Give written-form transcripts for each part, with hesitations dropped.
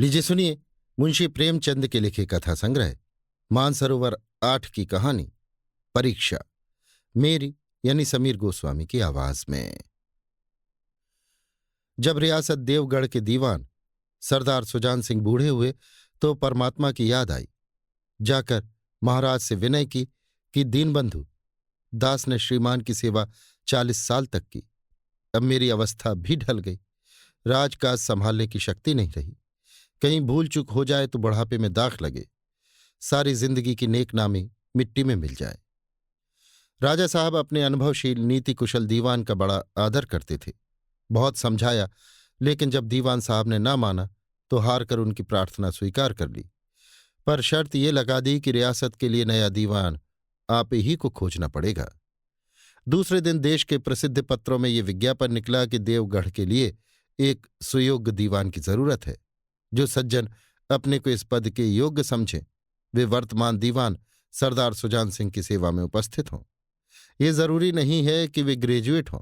लीजिए सुनिए मुंशी प्रेमचंद के लिखे कथा संग्रह मानसरोवर 8 की कहानी परीक्षा, मेरी यानी समीर गोस्वामी की आवाज में। जब रियासत देवगढ़ के दीवान सरदार सुजान सिंह बूढ़े हुए तो परमात्मा की याद आई। जाकर महाराज से विनय की कि दीनबंधु दास ने श्रीमान की सेवा 40 साल तक की। अब मेरी अवस्था भी ढल गई, राजकाज संभालने की शक्ति नहीं रही। कहीं भूल चूक हो जाए तो बुढ़ापे में दाख लगे, सारी जिंदगी की नेक नामी मिट्टी में मिल जाए। राजा साहब अपने अनुभवशील नीति कुशल दीवान का बड़ा आदर करते थे। बहुत समझाया, लेकिन जब दीवान साहब ने ना माना तो हार कर उनकी प्रार्थना स्वीकार कर ली, पर शर्त ये लगा दी कि रियासत के लिए नया दीवान आप ही को खोजना पड़ेगा। दूसरे दिन देश के प्रसिद्ध पत्रों में ये विज्ञापन निकला कि देवगढ़ के लिए एक सुयोग्य दीवान की जरूरत है। जो सज्जन अपने को इस पद के योग्य समझें वे वर्तमान दीवान सरदार सुजान सिंह की सेवा में उपस्थित हों। ये जरूरी नहीं है कि वे ग्रेजुएट हों,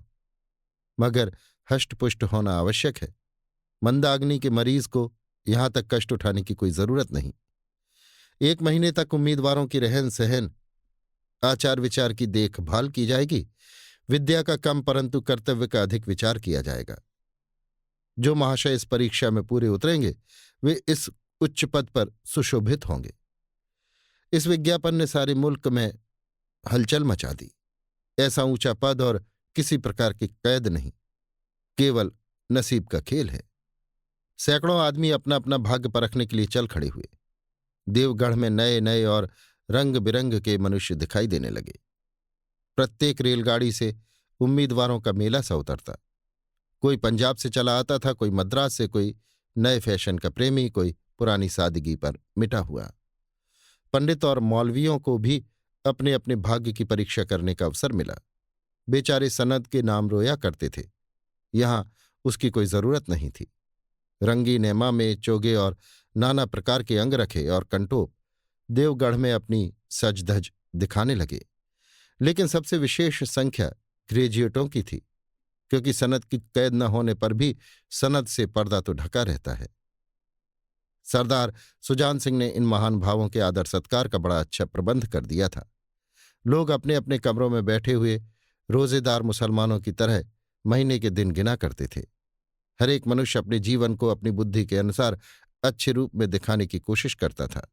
मगर हष्टपुष्ट होना आवश्यक है। मंदाग्नि के मरीज को यहां तक कष्ट उठाने की कोई जरूरत नहीं। 1 महीने तक उम्मीदवारों की रहन सहन आचार विचार की देखभाल की जाएगी। विद्या का कम परंतु कर्तव्य का अधिक विचार किया जाएगा। जो महाशय इस परीक्षा में पूरे उतरेंगे वे इस उच्च पद पर सुशोभित होंगे। इस विज्ञापन ने सारे मुल्क में हलचल मचा दी। ऐसा ऊंचा पद और किसी प्रकार की कैद नहीं, केवल नसीब का खेल है। सैकड़ों आदमी अपना अपना भाग्य परखने के लिए चल खड़े हुए। देवगढ़ में नए नए और रंग बिरंग के मनुष्य दिखाई देने लगे। प्रत्येक रेलगाड़ी से उम्मीदवारों का मेला सा उतरता। कोई पंजाब से चला आता था, कोई मद्रास से, कोई नए फैशन का प्रेमी, कोई पुरानी सादगी पर मिटा हुआ। पंडित और मौलवियों को भी अपने अपने भाग्य की परीक्षा करने का अवसर मिला। बेचारे सनद के नाम रोया करते थे, यहां उसकी कोई जरूरत नहीं थी। रंगीन एमा में चोगे और नाना प्रकार के अंग रखे और कंटोप देवगढ़ में अपनी सजधज दिखाने लगे। लेकिन सबसे विशेष संख्या ग्रेजुएटों की थी, क्योंकि सनद की कैद न होने पर भी सनद से पर्दा तो ढका रहता है। सरदार सुजान सिंह ने इन महान भावों के आदर सत्कार का बड़ा अच्छा प्रबंध कर दिया था। लोग अपने अपने कमरों में बैठे हुए रोजेदार मुसलमानों की तरह महीने के दिन गिना करते थे। हर एक मनुष्य अपने जीवन को अपनी बुद्धि के अनुसार अच्छे रूप में दिखाने की कोशिश करता था।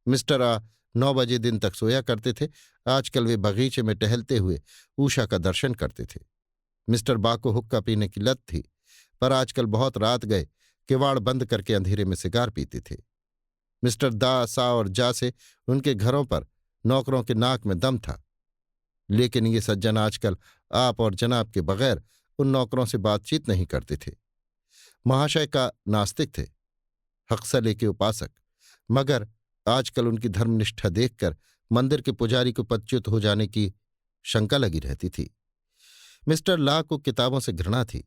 मिस्टर आ 9 बजे दिन तक सोया करते थे, आजकल वे बगीचे में टहलते हुए उषा का दर्शन करते थे। मिस्टर बा को हुक्का पीने की लत थी, पर आजकल बहुत रात गए किवाड़ बंद करके अंधेरे में सिगार पीते थे। मिस्टर दा, सा और जा से उनके घरों पर नौकरों के नाक में दम था, लेकिन ये सज्जन आजकल आप और जनाब के बगैर उन नौकरों से बातचीत नहीं करते थे। महाशय का नास्तिक थे, हक्सले के उपासक, मगर आजकल उनकी धर्मनिष्ठा देखकर मंदिर के पुजारी को पदच्युत हो जाने की शंका लगी रहती थी। मिस्टर ला को किताबों से घृणा थी,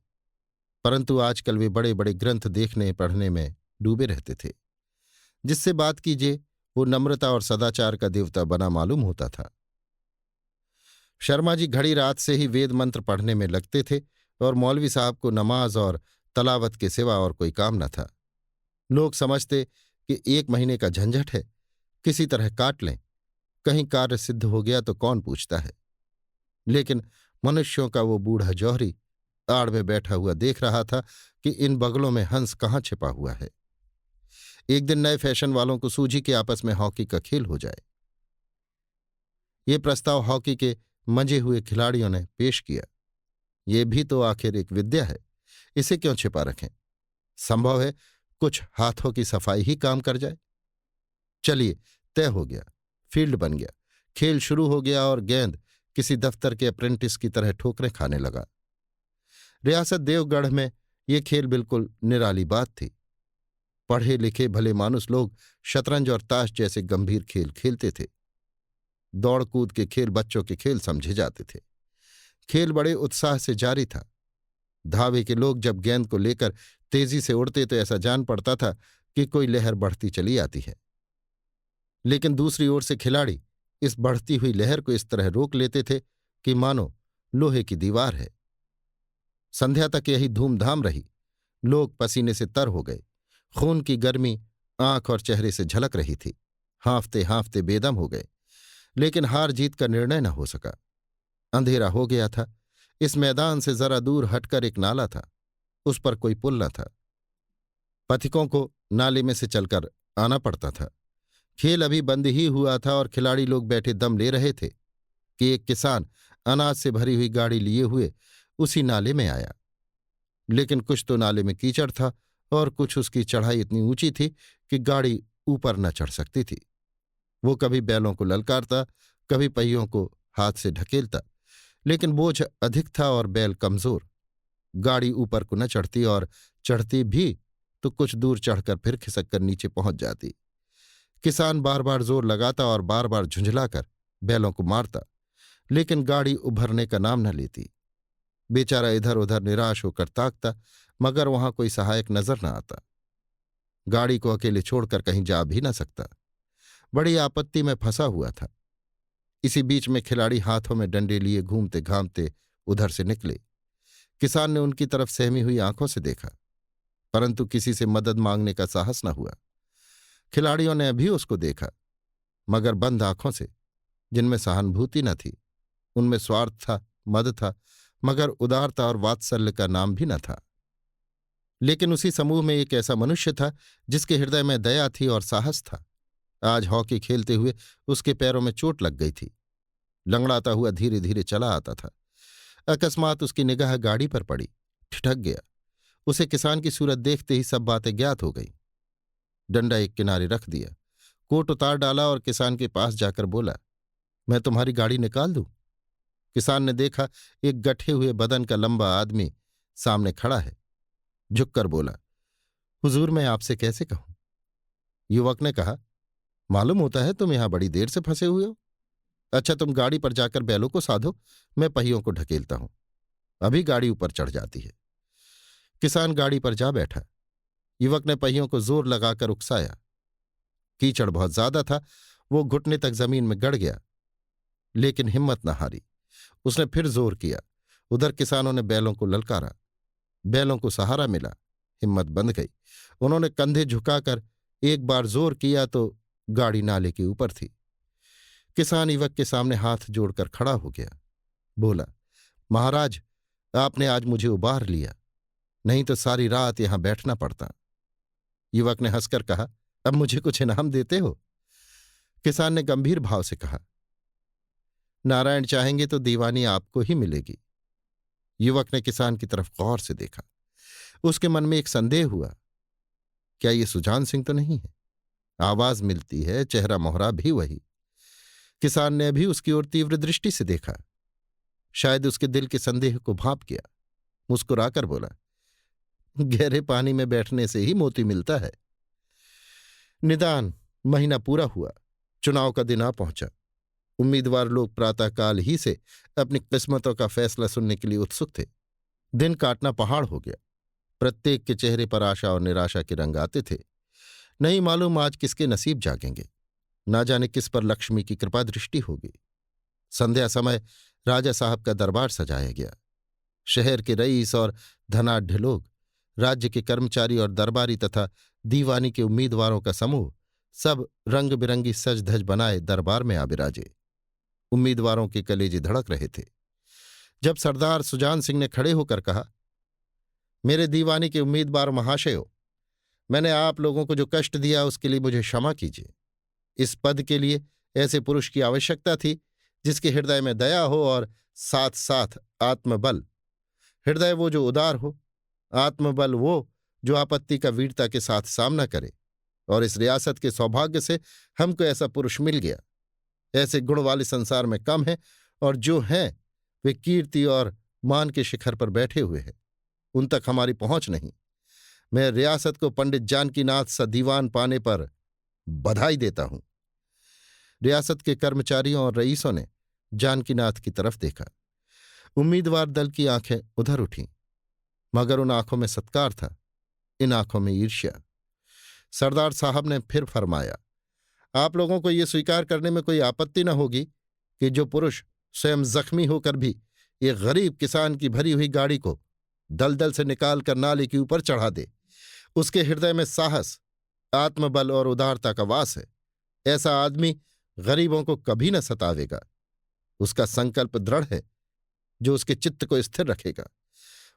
परंतु आजकल वे बड़े बड़े ग्रंथ देखने पढ़ने में डूबे रहते थे। जिससे बात कीजिए वो नम्रता और सदाचार का देवता बना मालूम होता था। शर्मा जी घड़ी रात से ही वेद मंत्र पढ़ने में लगते थे और मौलवी साहब को नमाज और तलावत के सिवा और कोई काम न था। लोग समझते कि 1 महीने का झंझट है, किसी तरह काट लें, कहीं कार्य सिद्ध हो गया तो कौन पूछता है। लेकिन मनुष्यों का वो बूढ़ा जौहरी आड़ में बैठा हुआ देख रहा था कि इन बगलों में हंस कहाँ छिपा हुआ है। एक दिन नए फैशन वालों को सूझी कि आपस में हॉकी का खेल हो जाए। ये प्रस्ताव हॉकी के मंजे हुए खिलाड़ियों ने पेश किया। ये भी तो आखिर एक विद्या है, इसे क्यों छिपा रखें। संभव है कुछ हाथों की सफाई ही काम कर जाए। चलिए, तय हो गया, फील्ड बन गया, खेल शुरू हो गया और गेंद किसी दफ्तर के अप्रेंटिस की तरह ठोकरें खाने लगा। रियासत देवगढ़ में ये खेल बिल्कुल निराली बात थी। पढ़े लिखे भले मानुस लोग शतरंज और ताश जैसे गंभीर खेल खेलते थे। दौड़ कूद के खेल बच्चों के खेल समझे जाते थे। खेल बड़े उत्साह से जारी था। धावे के लोग जब गेंद को लेकर तेजी से उड़ते तो ऐसा जान पड़ता था कि कोई लहर बढ़ती चली आती है। लेकिन दूसरी ओर से खिलाड़ी इस बढ़ती हुई लहर को इस तरह रोक लेते थे कि मानो लोहे की दीवार है। संध्या तक यही धूमधाम रही। लोग पसीने से तर हो गए। खून की गर्मी आंख और चेहरे से झलक रही थी। हाँफते हाँफते बेदम हो गए, लेकिन हार जीत का निर्णय न हो सका। अंधेरा हो गया था। इस मैदान से जरा दूर हटकर एक नाला था, उस पर कोई पुल न था। पथिकों को नाले में से चलकर आना पड़ता था। खेल अभी बंद ही हुआ था और खिलाड़ी लोग बैठे दम ले रहे थे कि एक किसान अनाज से भरी हुई गाड़ी लिए हुए उसी नाले में आया। लेकिन कुछ तो नाले में कीचड़ था और कुछ उसकी चढ़ाई इतनी ऊंची थी कि गाड़ी ऊपर न चढ़ सकती थी। वो कभी बैलों को ललकारता, कभी पहियों को हाथ से ढकेलता, लेकिन बोझ अधिक था और बैल कमजोर। गाड़ी ऊपर को न चढ़ती, और चढ़ती भी तो कुछ दूर चढ़कर फिर खिसक कर नीचे पहुंच जाती। किसान बार बार जोर लगाता और बार बार झुंझलाकर बैलों को मारता, लेकिन गाड़ी उभरने का नाम न लेती। बेचारा इधर उधर निराश होकर ताकता, मगर वहां कोई सहायक नजर न आता। गाड़ी को अकेले छोड़कर कहीं जा भी न सकता। बड़ी आपत्ति में फंसा हुआ था। इसी बीच में खिलाड़ी हाथों में डंडे लिए घूमते घामते उधर से निकले। किसान ने उनकी तरफ सहमी हुई आंखों से देखा, परंतु किसी से मदद मांगने का साहस न हुआ। खिलाड़ियों ने अभी उसको देखा, मगर बंद आंखों से, जिनमें सहानुभूति न थी। उनमें स्वार्थ था, मद था, मगर उदारता और वात्सल्य का नाम भी न था। लेकिन उसी समूह में एक ऐसा मनुष्य था जिसके हृदय में दया थी और साहस था। आज हॉकी खेलते हुए उसके पैरों में चोट लग गई थी। लंगड़ाता हुआ धीरे धीरे चला आता था। अकस्मात उसकी निगाह गाड़ी पर पड़ी, ठिठक गया। उसे किसान की सूरत देखते ही सब बातें ज्ञात हो गईं। डंडा एक किनारे रख दिया, कोट उतार डाला और किसान के पास जाकर बोला, मैं तुम्हारी गाड़ी निकाल दूं? किसान ने देखा, एक गठे हुए बदन का लंबा आदमी सामने खड़ा है। झुककर बोला, हुजूर, मैं आपसे कैसे कहूं? युवक ने कहा, मालूम होता है तुम यहां बड़ी देर से फंसे हुए हो। अच्छा, तुम गाड़ी पर जाकर बैलों को साधो, मैं पहियों को ढकेलता हूं, अभी गाड़ी ऊपर चढ़ जाती है। किसान गाड़ी पर जा बैठा। युवक ने पहियों को जोर लगाकर उकसाया। कीचड़ बहुत ज्यादा था, वो घुटने तक जमीन में गड़ गया, लेकिन हिम्मत न हारी। उसने फिर जोर किया। उधर किसानों ने बैलों को ललकारा। बैलों को सहारा मिला, हिम्मत बंध गई। उन्होंने कंधे झुकाकर एक बार जोर किया तो गाड़ी नाले के ऊपर थी। किसान युवक के सामने हाथ जोड़कर खड़ा हो गया। बोला, महाराज, आपने आज मुझे उबार लिया, नहीं तो सारी रात यहां बैठना पड़ता। युवक ने हंसकर कहा, अब मुझे कुछ इनाम देते हो? किसान ने गंभीर भाव से कहा, नारायण चाहेंगे तो दीवानी आपको ही मिलेगी। युवक ने किसान की तरफ गौर से देखा। उसके मन में एक संदेह हुआ, क्या ये सुजान सिंह तो नहीं है? आवाज मिलती है, चेहरा मोहरा भी वही। किसान ने भी उसकी ओर तीव्र दृष्टि से देखा, शायद उसके दिल के संदेह को भांप गया। मुस्कुराकर बोला, गहरे पानी में बैठने से ही मोती मिलता है। निदान महीना पूरा हुआ, चुनाव का दिन आ पहुंचा। उम्मीदवार लोग प्रातःकाल ही से अपनी किस्मतों का फैसला सुनने के लिए उत्सुक थे। दिन काटना पहाड़ हो गया। प्रत्येक के चेहरे पर आशा और निराशा के रंग आते थे। नहीं मालूम आज किसके नसीब जागेंगे, ना जाने किस पर लक्ष्मी की कृपा दृष्टि होगी। संध्या समय राजा साहब का दरबार सजाया गया। शहर के रईस और धनाढ्य लोग, राज्य के कर्मचारी और दरबारी तथा दीवानी के उम्मीदवारों का समूह सब रंग बिरंगी सज धज बनाए दरबार में आ बिराजे। उम्मीदवारों के कलेजे धड़क रहे थे। जब सरदार सुजान सिंह ने खड़े होकर कहा, मेरे दीवानी के उम्मीदवार महाशयों, मैंने आप लोगों को जो कष्ट दिया उसके लिए मुझे क्षमा कीजिए। इस पद के लिए ऐसे पुरुष की आवश्यकता थी जिसके हृदय में दया हो और साथ साथ आत्मबल। हृदय वो जो उदार हो, आत्मबल वो जो आपत्ति का वीरता के साथ सामना करे। और इस रियासत के सौभाग्य से हमको ऐसा पुरुष मिल गया। ऐसे गुण वाले संसार में कम हैं, और जो हैं वे कीर्ति और मान के शिखर पर बैठे हुए हैं। उन तक हमारी पहुंच नहीं। मैं रियासत को पंडित जानकीनाथ सा दीवान पाने पर बधाई देता हूं। रियासत के कर्मचारियों और रईसों ने जानकीनाथ की तरफ देखा। उम्मीदवार दल की आंखें उधर उठीं, मगर उन आंखों में सत्कार था, इन आंखों में ईर्ष्या। सरदार साहब ने फिर फरमाया, आप लोगों को ये स्वीकार करने में कोई आपत्ति न होगी कि जो पुरुष स्वयं जख्मी होकर भी एक गरीब किसान की भरी हुई गाड़ी को दलदल से निकालकर नाले के ऊपर चढ़ा दे, उसके हृदय में साहस, आत्मबल और उदारता का वास है। ऐसा आदमी गरीबों को कभी न सतावेगा। उसका संकल्प दृढ़ है जो उसके चित्त को स्थिर रखेगा।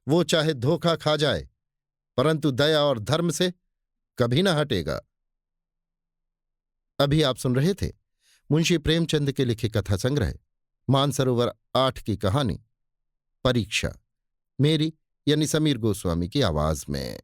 वो चाहे धोखा खा जाए, परंतु दया और धर्म से कभी न हटेगा। अभी आप सुन रहे थे मुंशी प्रेमचंद के लिखे कथा संग्रह मानसरोवर 8 की कहानी परीक्षा, मेरी यानी समीर गोस्वामी की आवाज में।